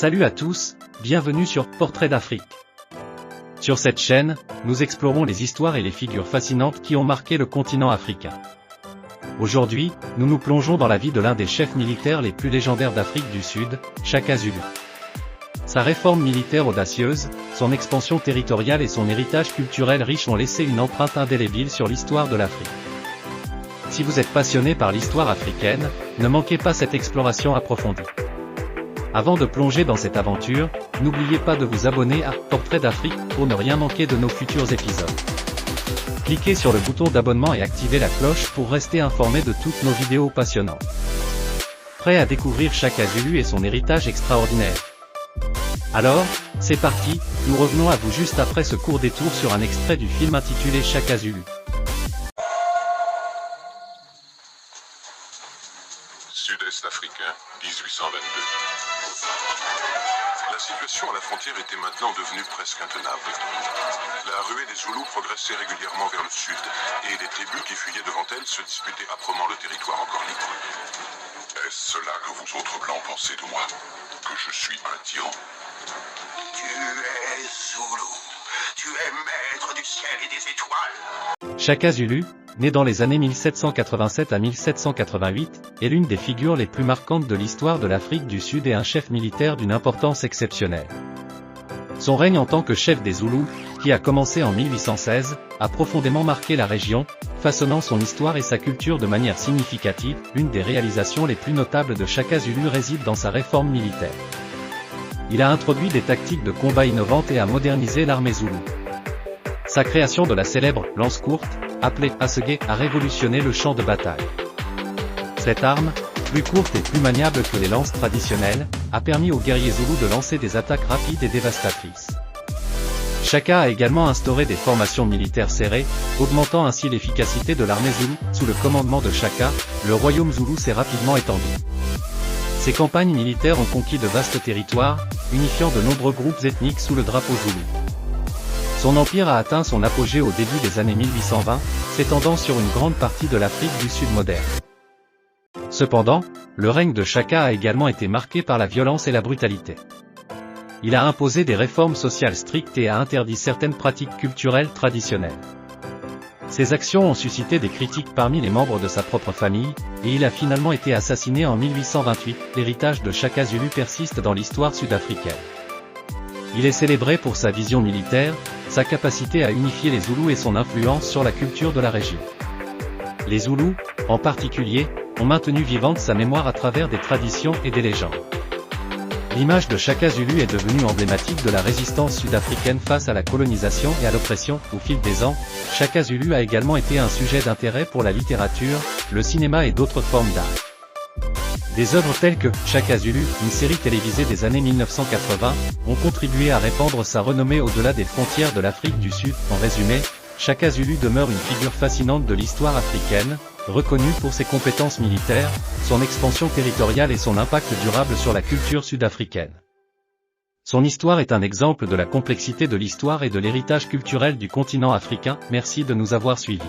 Salut à tous, bienvenue sur Portrait d'Afrique. Sur cette chaîne, nous explorons les histoires et les figures fascinantes qui ont marqué le continent africain. Aujourd'hui, nous nous plongeons dans la vie de l'un des chefs militaires les plus légendaires d'Afrique du Sud, Shaka Zulu. Sa réforme militaire audacieuse, son expansion territoriale et son héritage culturel riche ont laissé une empreinte indélébile sur l'histoire de l'Afrique. Si vous êtes passionné par l'histoire africaine, ne manquez pas cette exploration approfondie. Avant de plonger dans cette aventure, n'oubliez pas de vous abonner à Portrait d'Afrique pour ne rien manquer de nos futurs épisodes. Cliquez sur le bouton d'abonnement et activez la cloche pour rester informé de toutes nos vidéos passionnantes. Prêt à découvrir Shaka Zulu et son héritage extraordinaire? Alors, c'est parti, nous revenons à vous juste après ce court détour sur un extrait du film intitulé Shaka Zulu. Sud-Est africain, 1822. La situation à la frontière était maintenant devenue presque intenable. La ruée des Zoulous progressait régulièrement vers le sud, et les tribus qui fuyaient devant elle se disputaient âprement le territoire encore libre. Est-ce cela que vous autres blancs pensez de moi? Que je suis un tyran? Tu es Zoulou. Tu es maître du ciel et des étoiles. Shaka Zulu, né dans les années 1787 à 1788, est l'une des figures les plus marquantes de l'histoire de l'Afrique du Sud et un chef militaire d'une importance exceptionnelle. Son règne en tant que chef des Zoulous, qui a commencé en 1816, a profondément marqué la région, façonnant son histoire et sa culture de manière significative. L'une des réalisations les plus notables de Shaka Zulu réside dans sa réforme militaire. Il a introduit des tactiques de combat innovantes et a modernisé l'armée Zoulou. Sa création de la célèbre lance courte, appelée Assegai, a révolutionné le champ de bataille. Cette arme, plus courte et plus maniable que les lances traditionnelles, a permis aux guerriers Zoulous de lancer des attaques rapides et dévastatrices. Shaka a également instauré des formations militaires serrées, augmentant ainsi l'efficacité de l'armée Zoulou. Sous le commandement de Shaka, le royaume Zoulou s'est rapidement étendu. Ces campagnes militaires ont conquis de vastes territoires, unifiant de nombreux groupes ethniques sous le drapeau Zoulou. Son empire a atteint son apogée au début des années 1820, s'étendant sur une grande partie de l'Afrique du Sud moderne. Cependant, le règne de Shaka a également été marqué par la violence et la brutalité. Il a imposé des réformes sociales strictes et a interdit certaines pratiques culturelles traditionnelles. Ses actions ont suscité des critiques parmi les membres de sa propre famille, et il a finalement été assassiné en 1828. L'héritage de Shaka Zulu persiste dans l'histoire sud-africaine. Il est célébré pour sa vision militaire, sa capacité à unifier les Zoulous et son influence sur la culture de la région. Les Zoulous, en particulier, ont maintenu vivante sa mémoire à travers des traditions et des légendes. L'image de Shaka Zulu est devenue emblématique de la résistance sud-africaine face à la colonisation et à l'oppression. Au fil des ans, Shaka Zulu a également été un sujet d'intérêt pour la littérature, le cinéma et d'autres formes d'art. Des œuvres telles que Shaka Zulu, une série télévisée des années 1980, ont contribué à répandre sa renommée au-delà des frontières de l'Afrique du Sud. En résumé, Shaka Zulu demeure une figure fascinante de l'histoire africaine, reconnue pour ses compétences militaires, son expansion territoriale et son impact durable sur la culture sud-africaine. Son histoire est un exemple de la complexité de l'histoire et de l'héritage culturel du continent africain. Merci de nous avoir suivis.